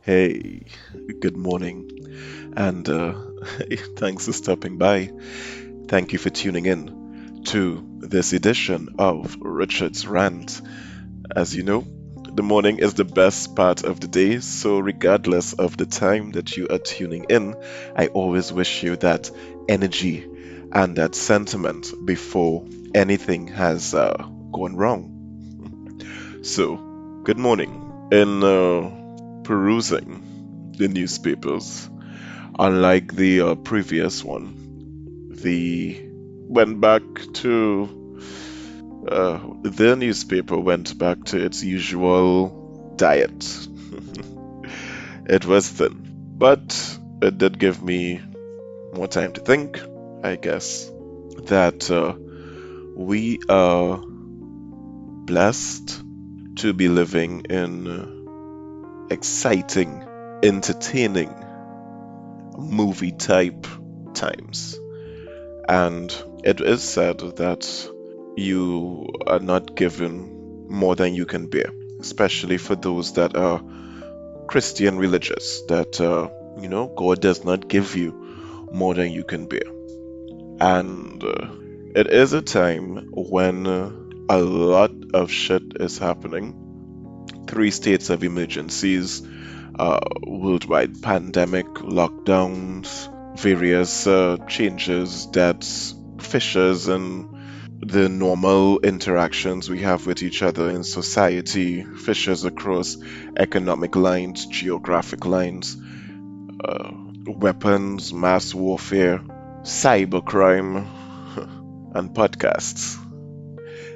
Hey, good morning, and thanks for stopping by. Thank you for tuning in to this edition of Richard's Rant. As you know, the morning is the best part of the day, so regardless of the time that you are tuning in, I always wish you that energy and that sentiment before anything has gone wrong. So, good morning. In perusing the newspapers, unlike the previous one, the went back to the newspaper went back to its usual diet. It was thin, but it did give me more time to think, I guess, that we are blessed to be living in exciting, entertaining, movie type times. And it is said that you are not given more than you can bear, especially for those that are Christian religious, that, God does not give you more than you can bear. And it is a time when a lot of shit is happening. Three states of emergencies, worldwide pandemic, lockdowns, various changes, deaths, fissures, and the normal interactions we have with each other in society, fissures across economic lines, geographic lines, uh, weapons, mass warfare, cybercrime, and podcasts.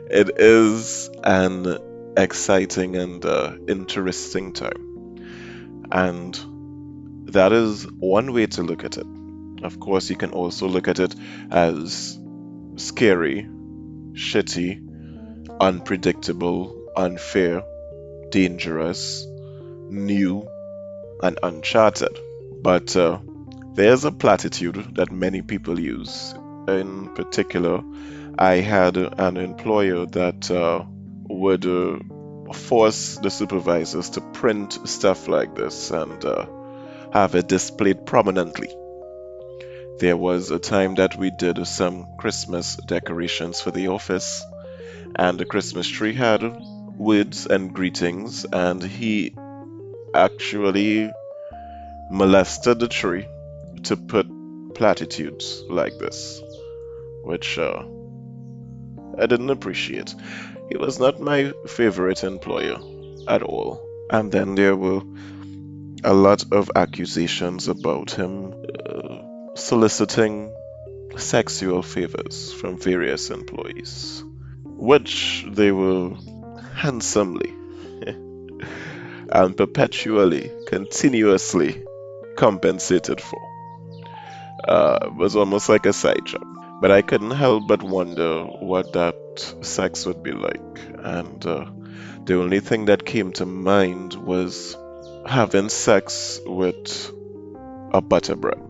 It is an exciting and interesting time. And that is one way to look at it. Of course, you can also look at it as scary, shitty, unpredictable, unfair, dangerous, new, and uncharted. But there's a platitude that many people use. In particular, I had an employer that would force the supervisors to print stuff like this and have it displayed prominently. There was a time that we did some Christmas decorations for the office, and the Christmas tree had words and greetings, and he actually molested the tree to put platitudes like this, which I didn't appreciate. He was not my favorite employer at all. And then there were a lot of accusations about him soliciting sexual favors from various employees, which they were handsomely and perpetually, continuously compensated for. It was almost like a side job. But I couldn't help but wonder what that sex would be like. And the only thing that came to mind was having sex with a butter bread.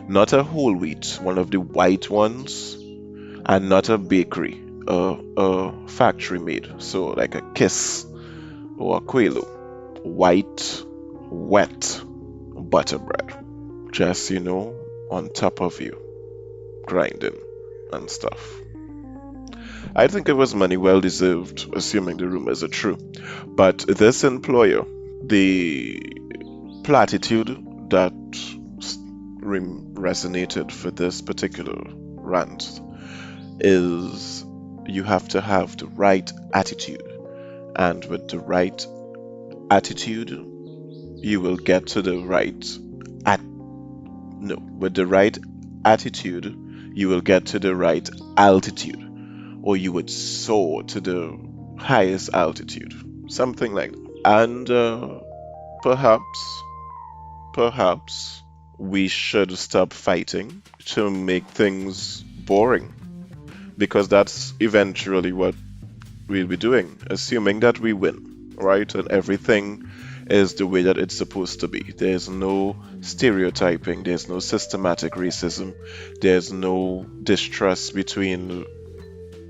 Not a whole wheat, one of the white ones, and not a bakery, a factory made. So, like a Kiss or a Quelo. White, wet butter bread. Just, on top of you, grinding and stuff. I think it was money well deserved, assuming the rumors are true. But this employer, the platitude that resonated for this particular rant is you have to have the right attitude. And with the right attitude, you will get to the right at no, with the right attitude, you will get to the right altitude, or you would soar to the highest altitude, something like that. And perhaps, perhaps we should stop fighting to make things boring, because that's eventually what we'll be doing, assuming that we win, right? And everything is the way that it's supposed to be. There's no stereotyping, there's no systematic racism, there's no distrust between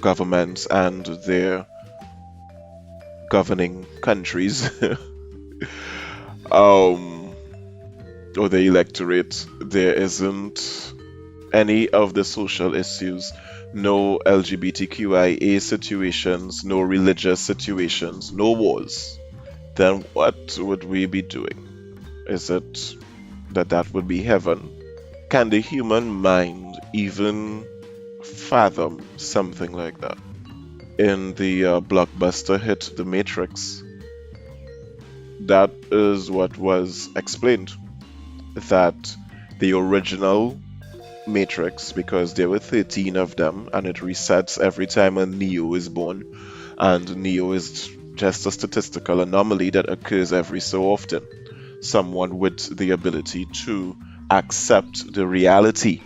governments and their governing countries. or the electorate, there isn't any of the social issues, no LGBTQIA situations, no religious situations, no wars, then what would we be doing? Is it that that would be heaven? Can the human mind even fathom something like that? In the blockbuster hit The Matrix, that is what was explained, that the original Matrix, because there were 13 of them and it resets every time a Neo is born, and Neo is just a statistical anomaly that occurs every so often. Someone with the ability to accept the reality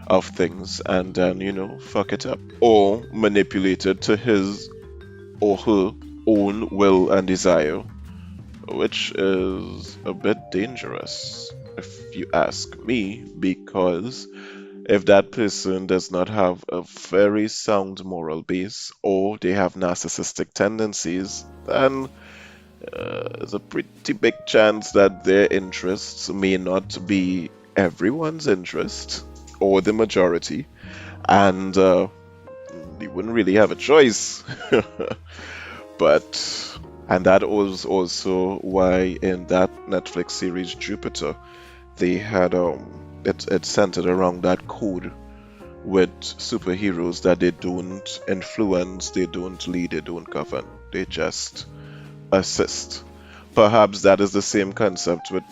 of things and then, fuck it up or manipulate it to his or her own will and desire, which is a bit dangerous, if you ask me, because if that person does not have a very sound moral base or they have narcissistic tendencies, then there's a pretty big chance that their interests may not be everyone's interest or the majority, and they wouldn't really have a choice. But, and that was also why in that Netflix series Jupiter, they had it centered around that code with superheroes that they don't influence, they don't lead, they don't govern, they just assist. Perhaps that is the same concept with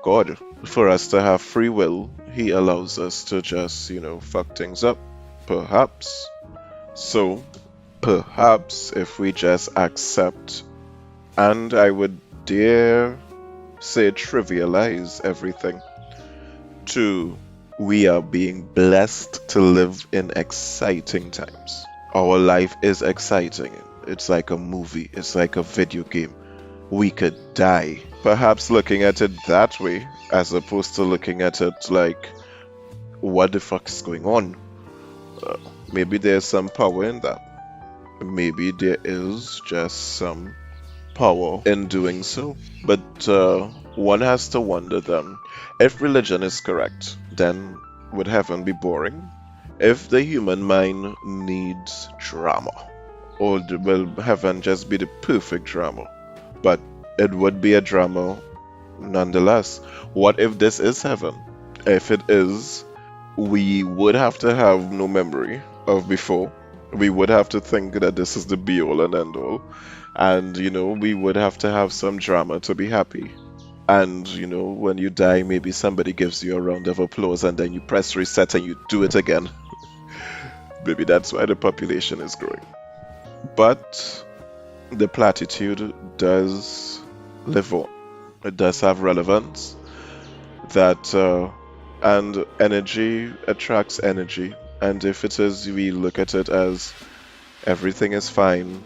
God. For us to have free will, He allows us to just, fuck things up. Perhaps. So, perhaps if we just accept, and I would dare say trivialize everything, to we are being blessed to live in exciting times. Our life is exciting. It's like a movie, it's like a video game. We could die. Perhaps looking at it that way, as opposed to looking at it like, what the fuck is going on? Maybe there's some power in that. Maybe there is just some power in doing so. But one has to wonder then, if religion is correct, then would heaven be boring? If the human mind needs drama, or will heaven just be the perfect drama? But it would be a drama nonetheless. What if this is heaven? If it is, we would have to have no memory of before. We would have to think that this is the be all and end all. And, we would have to have some drama to be happy. And, when you die, maybe somebody gives you a round of applause and then you press reset and you do it again. Maybe that's why the population is growing. But the platitude does live on. It does have relevance. That, and energy attracts energy. And if it is, we look at it as everything is fine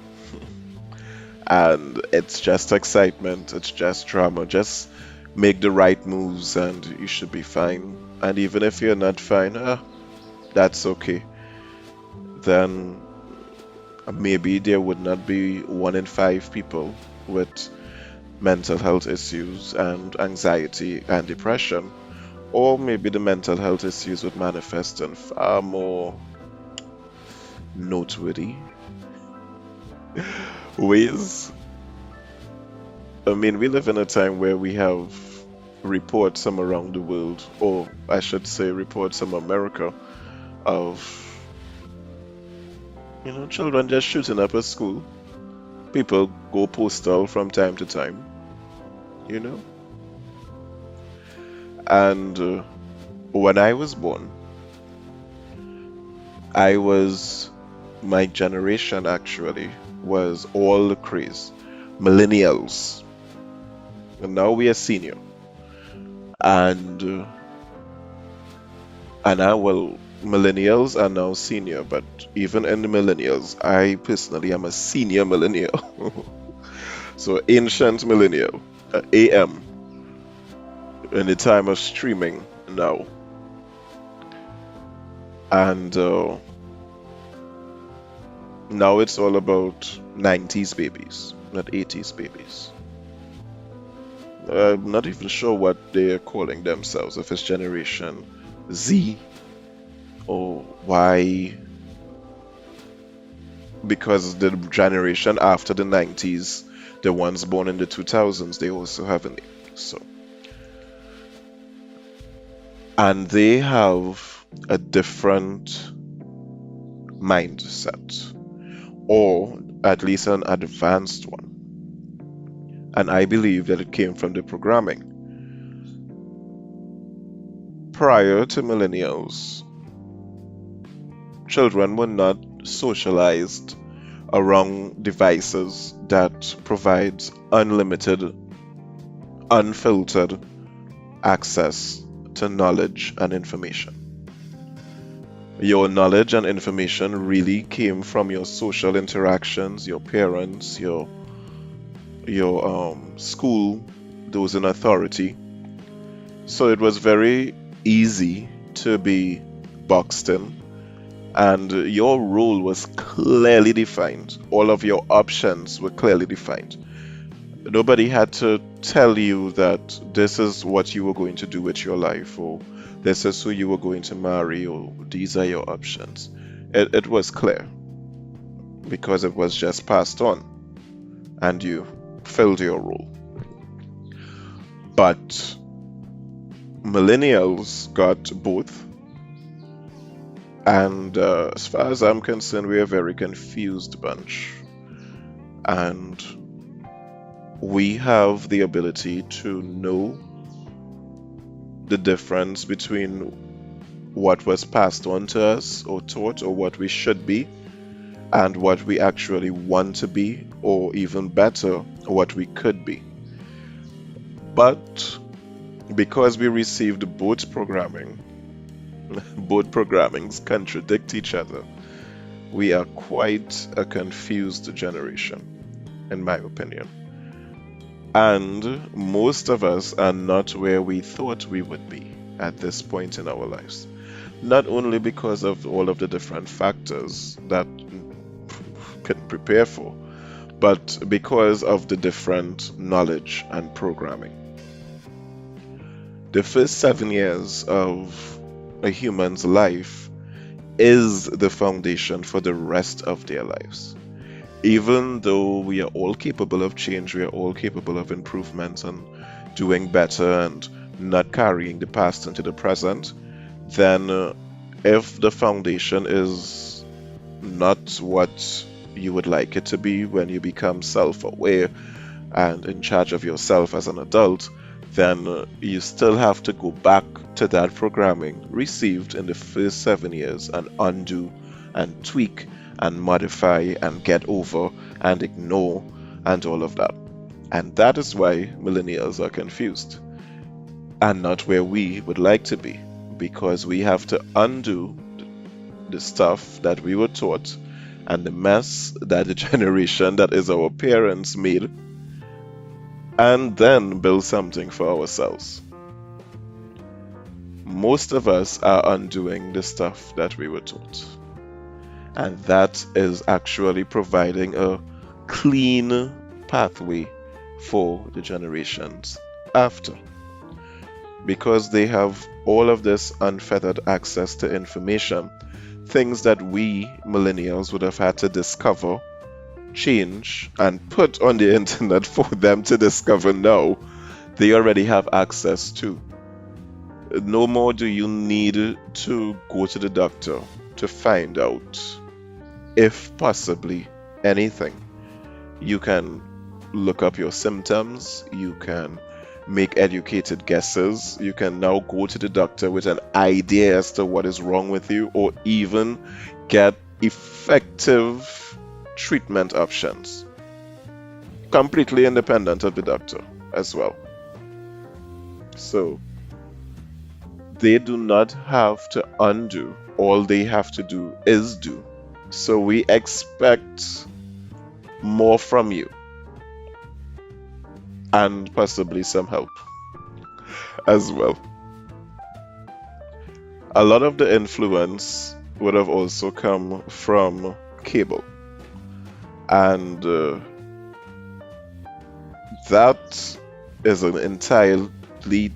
and it's just excitement, it's just drama, just make the right moves and you should be fine. And even if you're not fine, that's okay. Then maybe there would not be 1 in 5 people with mental health issues and anxiety and depression. Or maybe the mental health issues would manifest in far more noteworthy ways. I mean, we live in a time where we have reports from around the world, or I should say reports from America, of, children just shooting up a school. People go postal from time to time, And when I was born, my generation actually was all the craze. Millennials. And now we are senior. And millennials are now senior, but even in the millennials, I personally am a senior millennial. So ancient millennial, AM, in the time of streaming now. And now it's all about 90s babies, not 80s babies. I'm not even sure what they're calling themselves, if it's Generation Z or Y, because the generation after the 90s, the ones born in the 2000s, they also have a name. So, and they have a different mindset, or at least an advanced one. And I believe that it came from the programming. Prior to millennials, children were not socialized around devices that provides unlimited, unfiltered access to knowledge and information. Your knowledge and information really came from your social interactions, your parents, your school, those in authority. So it was very easy to be boxed in, and your role was clearly defined. All of your options were clearly defined. Nobody had to tell you that this is what you were going to do with your life, or this is who you were going to marry, or these are your options. It was clear because it was just passed on and you filled your role. But millennials got both, and as far as I'm concerned, we're a very confused bunch. And we have the ability to know the difference between what was passed on to us or taught, or what we should be, and what we actually want to be, or even better, what we could be. But because we received both programming, both programmings contradict each other, we are quite a confused generation, in my opinion. And most of us are not where we thought we would be at this point in our lives. Not only because of all of the different factors that can prepare for, but because of the different knowledge and programming. The first 7 years of a human's life is the foundation for the rest of their lives. Even though we are all capable of change, we are all capable of improvement and doing better and not carrying the past into the present, then if the foundation is not what you would like it to be when you become self-aware and in charge of yourself as an adult, then you still have to go back to that programming received in the first 7 years and undo and tweak and modify and get over and ignore and all of that. And that is why millennials are confused and not where we would like to be, because we have to undo the stuff that we were taught and the mess that the generation that is our parents made, and then build something for ourselves. Most of us are undoing the stuff that we were taught, and that is actually providing a clean pathway for the generations after, because they have all of this unfettered access to information, things that we millennials would have had to discover, change, and put on the internet for them to discover now. They already have access to. No more do you need to go to the doctor to find out, if possibly anything. You can look up your symptoms, you can make educated guesses, you can now go to the doctor with an idea as to what is wrong with you, or even get effective treatment options, completely independent of the doctor as well. So they do not have to undo, all they have to do is do. So we expect more from you and possibly some help as well. A lot of the influence would have also come from cable, and that is an entirely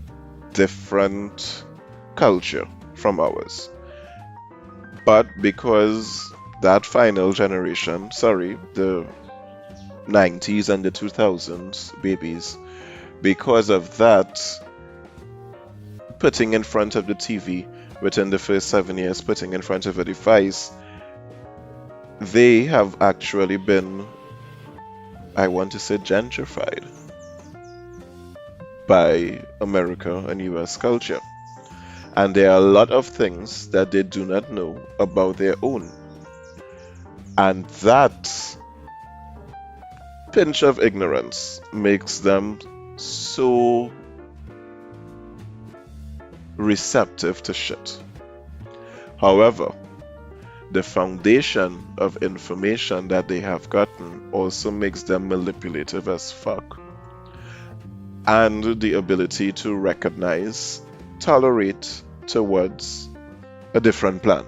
different culture from ours. But because that final generation, sorry, the 90s and the 2000s babies, because of that, putting in front of the TV within the first 7 years, putting in front of a device, they have actually been, I want to say, gentrified by America and US culture. And there are a lot of things that they do not know about their own. And that pinch of ignorance makes them so receptive to shit. However, the foundation of information that they have gotten also makes them manipulative as fuck. And the ability to recognize, tolerate towards a different plan.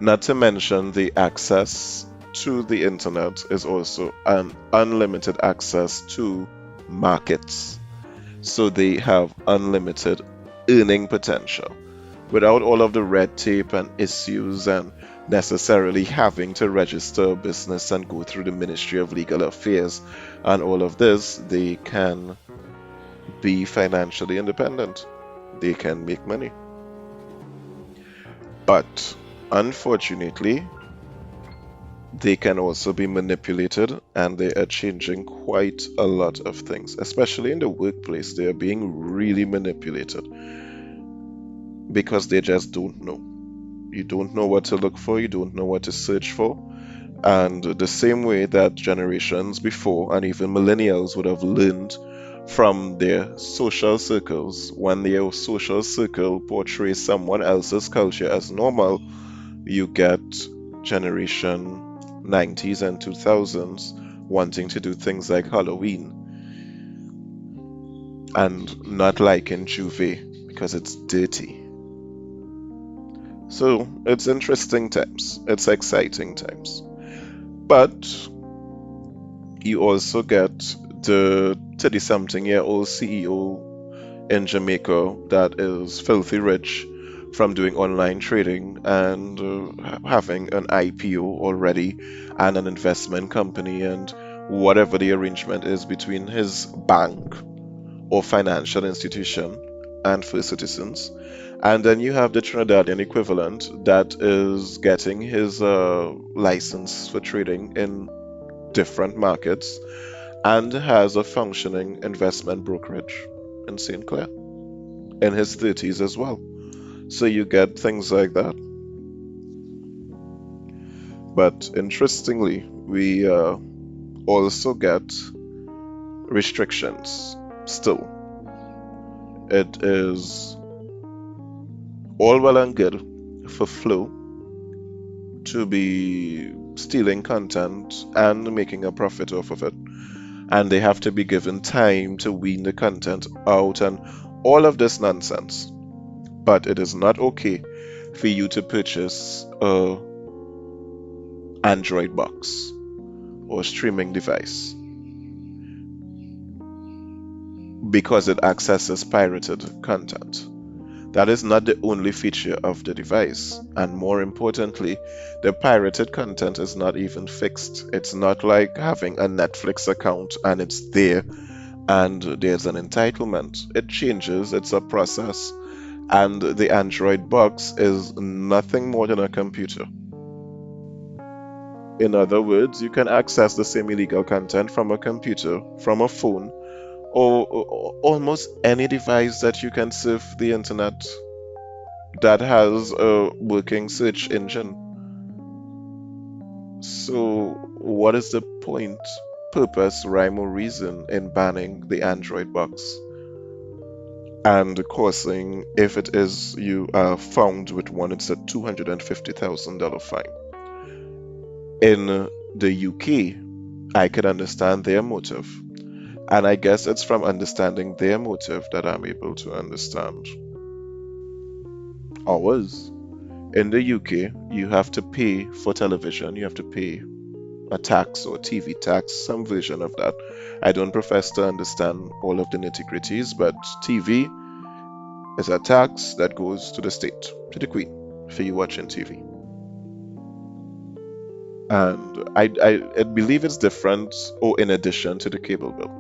Not to mention the access to the internet is also an unlimited access to markets. So they have unlimited earning potential without all of the red tape and issues and necessarily having to register a business and go through the Ministry of Legal Affairs and all of this. They can be financially independent. They can make money. But unfortunately, they can also be manipulated, and they are changing quite a lot of things, especially in the workplace. They are being really manipulated because they just don't know. You don't know what to look for, you don't know what to search for. And the same way that generations before and even millennials would have learned from their social circles, when their social circle portrays someone else's culture as normal, you get generation 90s and 2000s wanting to do things like Halloween and not liking Juve because it's dirty. So it's interesting times, it's exciting times. But you also get the 30-something-year-old CEO in Jamaica that is filthy rich from doing online trading and having an IPO already and an investment company and whatever the arrangement is between his bank or financial institution and First Citizens. And then you have the Trinidadian equivalent that is getting his license for trading in different markets and has a functioning investment brokerage in St. Clair in his 30s as well. So you get things like that. But interestingly, we also get restrictions still. It is all well and good for Flow to be stealing content and making a profit off of it. And they have to be given time to wean the content out and all of this nonsense. But it is not okay for you to purchase a Android box or streaming device because it accesses pirated content. That is not the only feature of the device, and more importantly, the pirated content is not even fixed. It's not like having a Netflix account and it's there and there's an entitlement. It changes, it's a process, and the Android box is nothing more than a computer. In other words, you can access the same illegal content from a computer, from a phone, or almost any device that you can surf the internet that has a working search engine. So, what is the point, purpose, rhyme, or reason in banning the Android box and causing, if it is you are found with one, it's a $250,000 fine? In the UK, I can understand their motive. And I guess it's from understanding their motive that I'm able to understand ours. In the UK, you have to pay for television, you have to pay a tax or TV tax, some version of that. I don't profess to understand all of the nitty-gritties, but TV is a tax that goes to the state, to the Queen, for you watching TV. And I believe it's different, or in addition to the cable bill,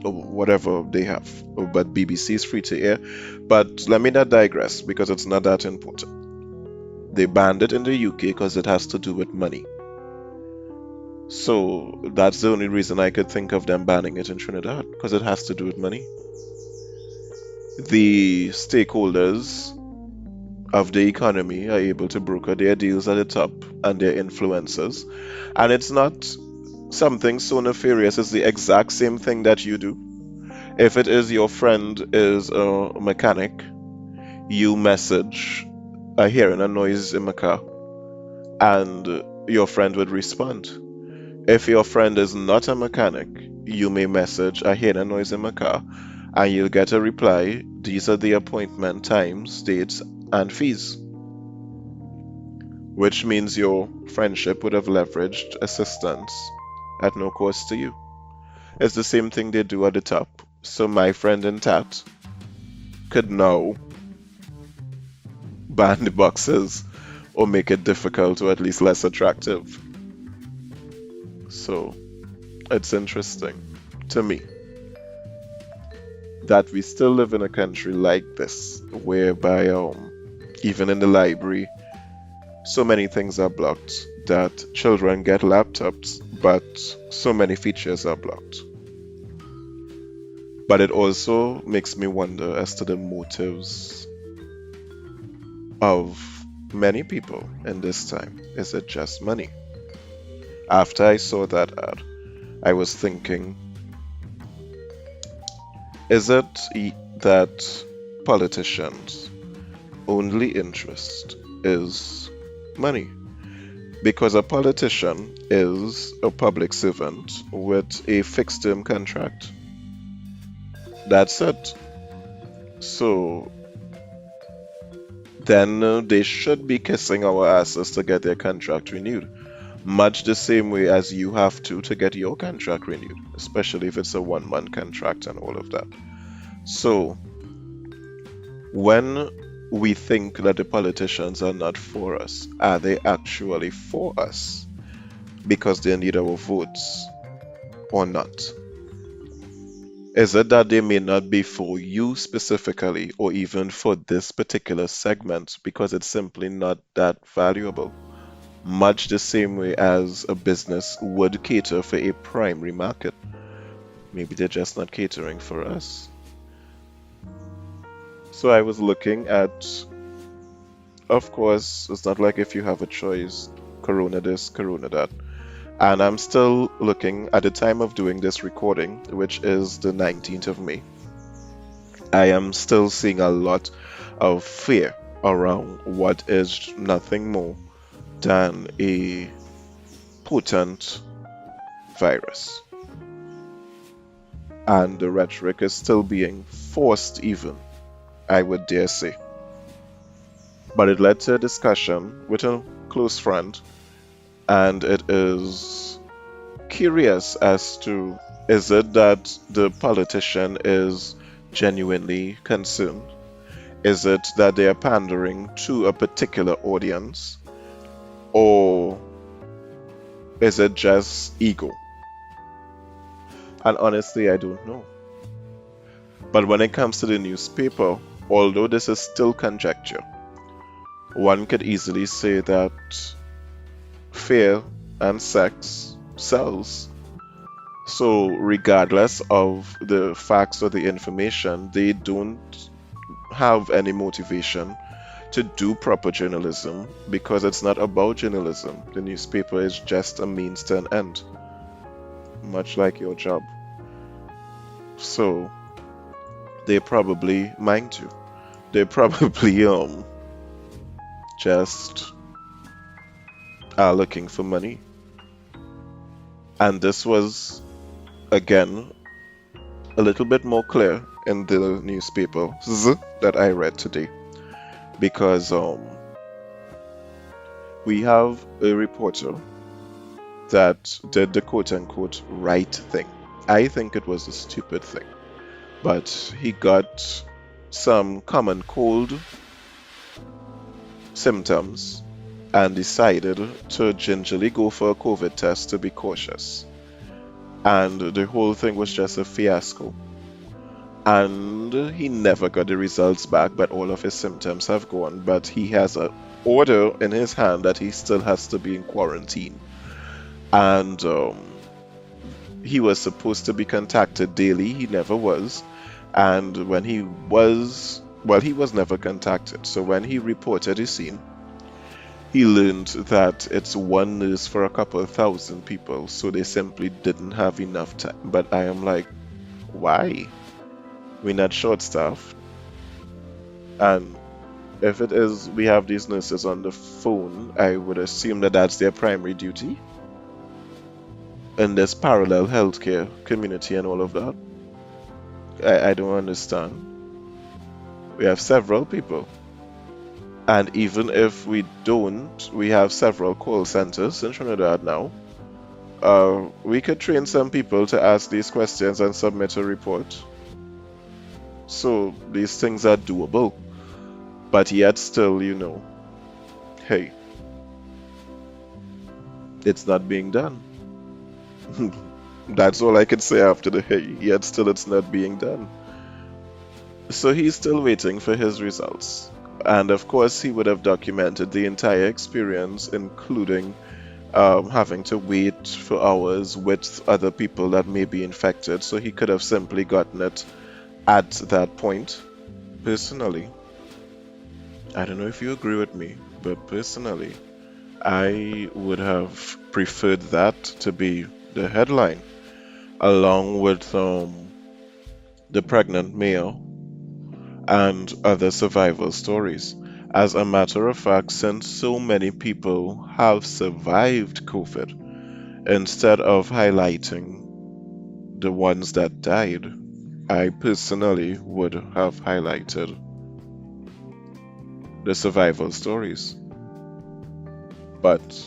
or whatever they have. But BBC is free to air. But let me not digress because it's not that important. They banned it in the UK because it has to do with money. So that's the only reason I could think of them banning it in Trinidad, because it has to do with money. The stakeholders of the economy are able to broker their deals at the top and their influencers. And it's not something so nefarious, it's the exact same thing that you do. If it is your friend is a mechanic, you message, I hearing a noise in my car, and your friend would respond. If your friend is not a mechanic, you may message, I hear a noise in my car, and you'll get a reply, these are the appointment times, dates, and fees. Which means your friendship would have leveraged assistance at no cost to you. It's the same thing they do at the top. So my friend in Tat could now ban the boxes or make it difficult or at least less attractive. So it's interesting to me that we still live in a country like this, whereby even in the library, so many things are blocked that children get laptops, but so many features are blocked. But it also makes me wonder as to the motives of many people in this time. Is it just money? After I saw that ad, I was thinking, is it that politicians' only interest is money? Because a politician is a public servant with a fixed term contract. That's it. So then they should be kissing our asses to get their contract renewed. Much the same way as you have to get your contract renewed, especially if it's a 1 month contract and all of that. So when we think that the politicians are not for us, are they actually for us because they need our votes or not? Is it that they may not be for you specifically or even for this particular segment because it's simply not that valuable? Much the same way as a business would cater for a primary market. Maybe they're just not catering for us. So I was looking at, of course, it's not like if you have a choice, Corona this, Corona that. And I'm still looking at the time of doing this recording, which is the 19th of May. I am still seeing a lot of fear around what is nothing more than a potent virus. And the rhetoric is still being forced even, I would dare say. But it led to a discussion with a close friend, and it is curious as to, is it that the politician is genuinely concerned? Is it that they are pandering to a particular audience? Or is it just ego? And honestly, I don't know. But when it comes to the newspaper, although this is still conjecture, one could easily say that fear and sex sells. So regardless of the facts or the information, they don't have any motivation to do proper journalism because it's not about journalism. The newspaper is just a means to an end, much like your job. So they probably mind you. They probably just are looking for money. And this was again a little bit more clear in the newspaper that I read today, because we have a reporter that did the quote unquote right thing. I think it was a stupid thing, but he got some common cold symptoms and decided to gingerly go for a COVID test to be cautious. And the whole thing was just a fiasco. And he never got the results back, but all of his symptoms have gone. But he has an order in his hand that he still has to be in quarantine. And he was supposed to be contacted daily. He never was. And when he was, well, he was never contacted. So when he reported his scene, he learned that it's one nurse for a couple thousand people. So they simply didn't have enough time. But I am like, why? We're not short staffed. And if it is, we have these nurses on the phone, I would assume that that's their primary duty in this parallel healthcare community and all of that. I don't understand. We have several people. And even if we don't, we have several call centers in Trinidad now. We could train some people to ask these questions and submit a report. So these things are doable. But yet still, hey, it's not being done. That's all I can say after the hey, yet still it's not being done. So he's still waiting for his results. And of course, he would have documented the entire experience, including having to wait for hours with other people that may be infected. So he could have simply gotten it at that point. Personally, I don't know if you agree with me, but personally, I would have preferred that to be the headline, along with the pregnant male and other survival stories. As a matter of fact, since so many people have survived COVID, instead of highlighting the ones that died, I personally would have highlighted the survival stories. But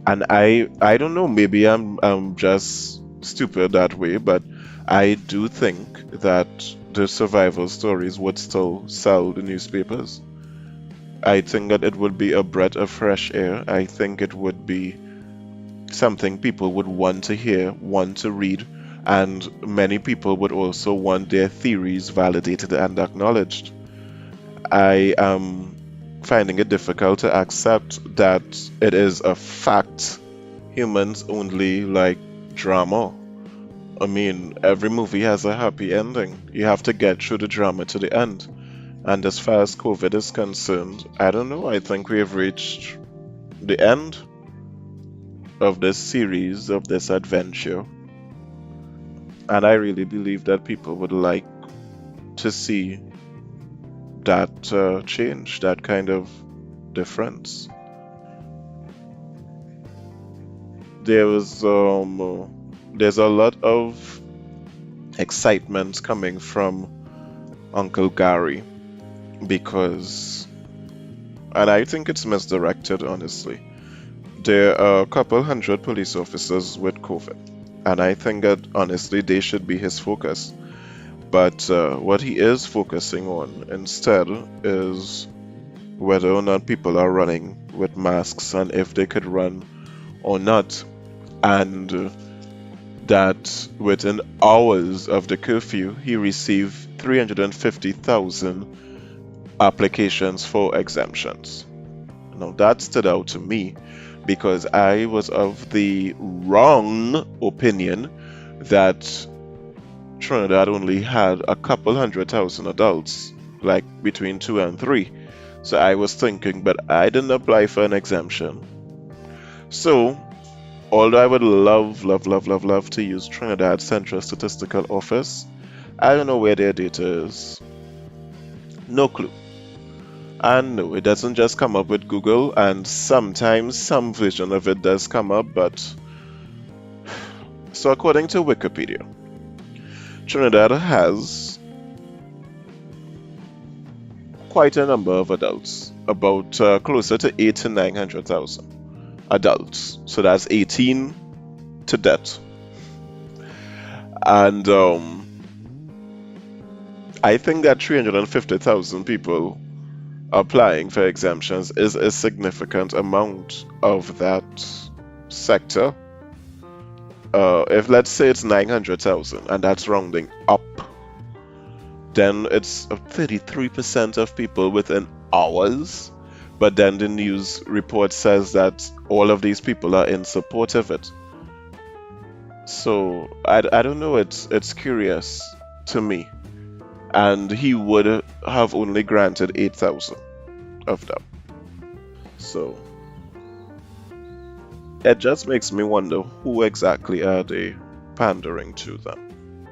and I don't know, maybe I'm just stupid that way, but I do think that the survival stories would still sell the newspapers. I think that it would be a breath of fresh air. I think it would be something people would want to hear, want to read, and many people would also want their theories validated and acknowledged. I am finding it difficult to accept that it is a fact humans only like drama. I mean, every movie has a happy ending. You have to get through the drama to the end. And as far as COVID is concerned, I don't know. I think we have reached the end of this series, of this adventure. And I really believe that people would like to see that change, that kind of difference. There's a lot of excitement coming from Uncle Gary because, and I think it's misdirected, honestly. There are a couple hundred police officers with COVID, and I think that honestly they should be his focus. But what he is focusing on instead is whether or not people are running with masks and if they could run or not. And that within hours of the curfew, he received 350,000 applications for exemptions. Now that stood out to me because I was of the wrong opinion that Trinidad only had a couple 100,000 adults, like between 2 and 3. So I was thinking, but I didn't apply for an exemption. So, although I would love, love, love, love, love to use Trinidad Central Statistical Office, I don't know where their data is. No clue. And no, it doesn't just come up with Google, and sometimes some version of it does come up, but. So, according to Wikipedia, Trinidad has quite a number of adults, about closer to 8 to 900,000. adults. So that's 18 to death. And I think that 350,000 people applying for exemptions is a significant amount of that sector. If let's say it's 900,000 and that's rounding up, then it's 33% of people within hours. But then the news report says that all of these people are in support of it. So I don't know, it's curious to me. And he would have only granted 8,000 of them. So it just makes me wonder who exactly are they pandering to then?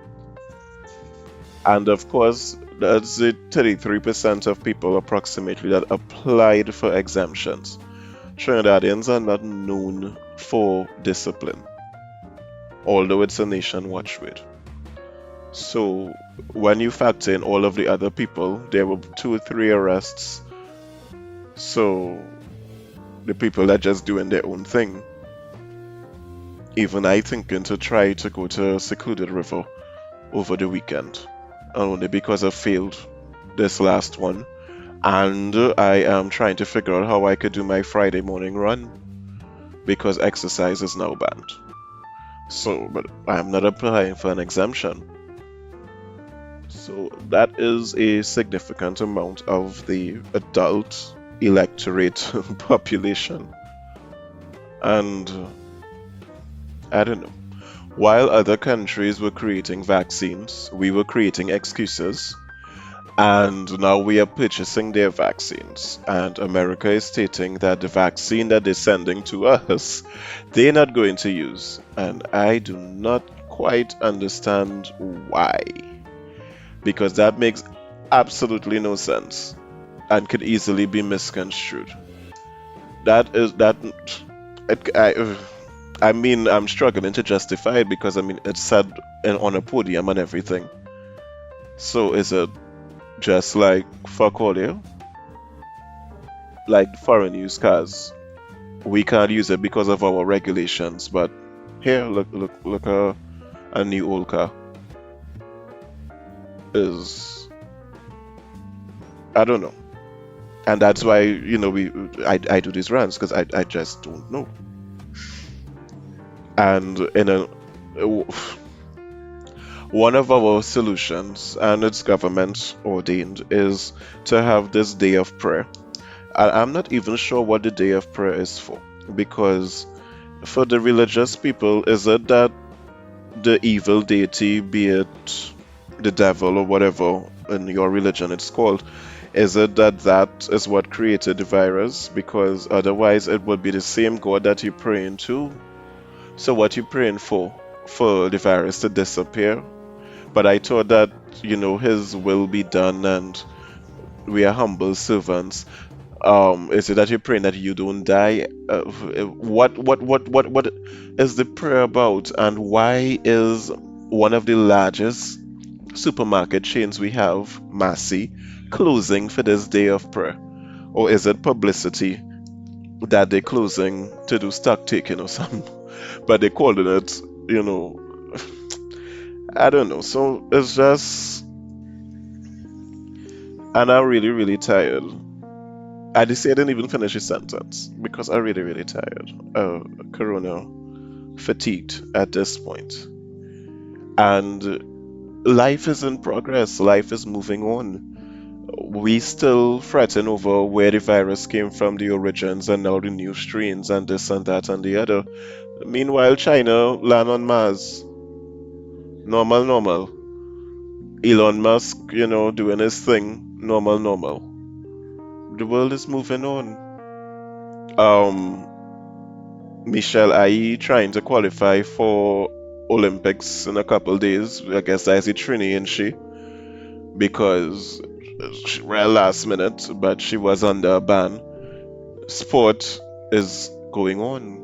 And of course, that's the 33% of people approximately that applied for exemptions. Trinidadians are not known for discipline, although it's a nation watch with. So when you factor in all of the other people, there were 2 or 3 arrests. So the people that just doing their own thing. Even I thinking to try to go to a secluded river over the weekend, only because I failed this last one, and I am trying to figure out how I could do my Friday morning run because exercise is now banned. So, but I'm not applying for an exemption. So that is a significant amount of the adult electorate population. And I don't know. While other countries were creating vaccines, we were creating excuses. And now we are purchasing their vaccines. And America is stating that the vaccine that they're sending to us, they're not going to use. And I do not quite understand why. Because that makes absolutely no sense and could easily be misconstrued. That is that. I mean, I'm struggling to justify it because I mean it's said on a podium and everything. So is it just like fuck all you? Like foreign use cars, we can't use it because of our regulations. But here, look, a new old car is, I don't know, and that's why I do these rants because I just don't know. And one of our solutions, and it's government ordained, is to have this day of prayer. I'm not even sure what the day of prayer is for, because for the religious people, is it that the evil deity, be it the devil or whatever in your religion it's called, is it that is what created the virus? Because otherwise it would be the same God that you're praying to. So what you praying for? For the virus to disappear? But I thought that, his will be done and we are humble servants. Is it that you're praying that you don't die? What is the prayer about? And why is one of the largest supermarket chains we have, Massey, closing for this day of prayer? Or is it publicity that they're closing to do stock taking or something? But they called it, I don't know. So it's just, and I'm really, really tired. I just say I didn't even finish the sentence because I'm really, really tired. Corona fatigued at this point. And life is in progress. Life is moving on. We still fretting over where the virus came from, the origins, and now the new strains, and this and that and the other. Meanwhile, China land on Mars. Normal, normal. Elon Musk, doing his thing. Normal, normal. The world is moving on. Michelle Ai trying to qualify for Olympics in a couple days. I guess that's a Trini, ain't she? Because she ran last minute, but she was under a ban. Sport is going on.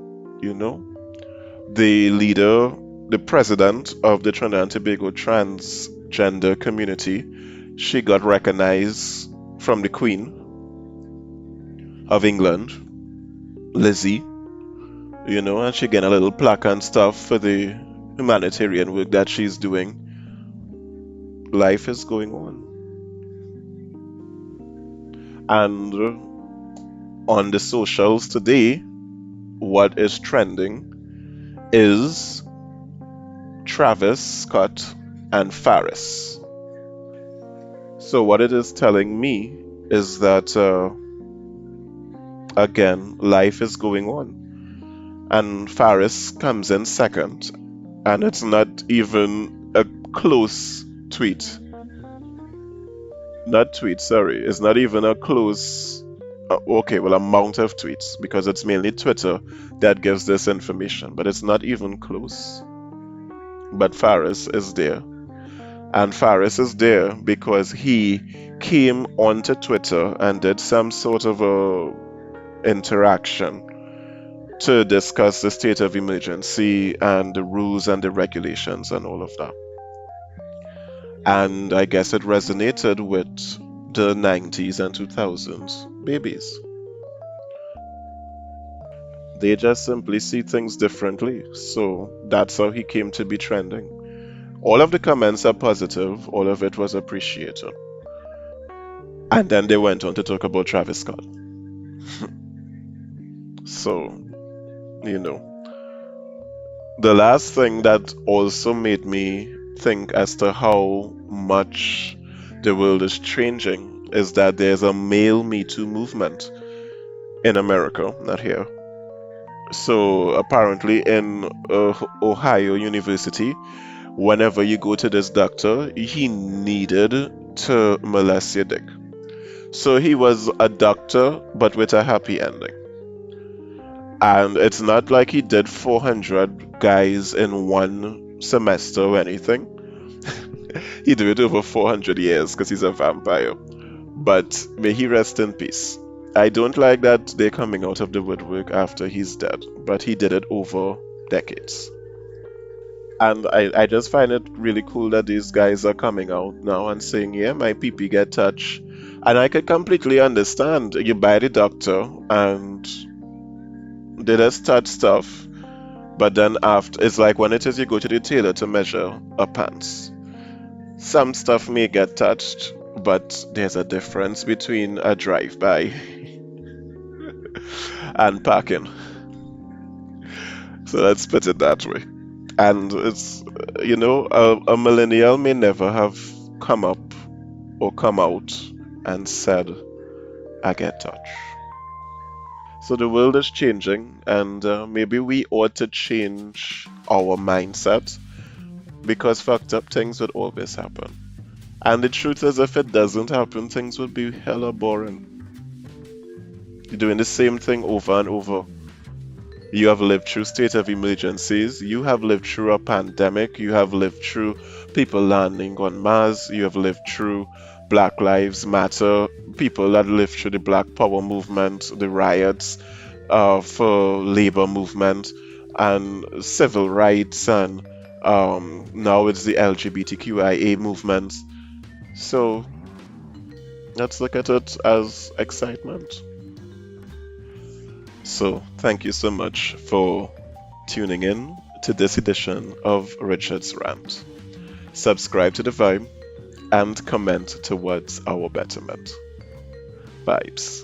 The leader, the president of the Trinidad and Tobago transgender community, she got recognized from the Queen of England, Lizzie, and she getting a little plaque and stuff for the humanitarian work that she's doing. Life is going on. And on the socials today, what is trending is Travis Scott and Farris. So, what it is telling me is that, again, life is going on. And Farris comes in second, and it's not even a close tweet. Not tweet, sorry. It's not even a close, okay, well, amount of tweets, because it's mainly Twitter that gives this information, but it's not even close. But Farris is there. And Farris is there because he came onto Twitter and did some sort of a interaction to discuss the state of emergency and the rules and the regulations and all of that. And I guess it resonated with the 90s and 2000s babies. They just simply see things differently. So that's how he came to be trending. All of the comments are positive, all of it was appreciated. And then they went on to talk about Travis Scott. So, the last thing that also made me think as to how much the world is changing is that there's a male Me Too movement in America, not here. So apparently in Ohio University, whenever you go to this doctor, he needed to molest your dick. So he was a doctor, but with a happy ending. And it's not like he did 400 guys in one semester or anything. He did it over 400 years because he's a vampire. But may he rest in peace. I don't like that they're coming out of the woodwork after he's dead, but he did it over decades. And I just find it really cool that these guys are coming out now and saying, yeah, my pee get touched. And I could completely understand. You buy the doctor and they just touch stuff, but then after, it's like when it is you go to the tailor to measure a pants. Some stuff may get touched, but there's a difference between a drive-by and packing. So let's put it that way. And it's, a millennial may never have come up or come out and said, I get touched. So the world is changing, and maybe we ought to change our mindset because fucked up things would always happen. And the truth is, if it doesn't happen, things would be hella boring. You're doing the same thing over and over. You have lived through state of emergencies. You have lived through a pandemic. You have lived through people landing on Mars. You have lived through Black Lives Matter. People that lived through the Black Power movement, the riots for labor movement, and civil rights, and now it's the LGBTQIA movement. So let's look at it as excitement. So, thank you so much for tuning in to this edition of Richard's Rant. Subscribe to the vibe and comment towards our betterment. Vibes.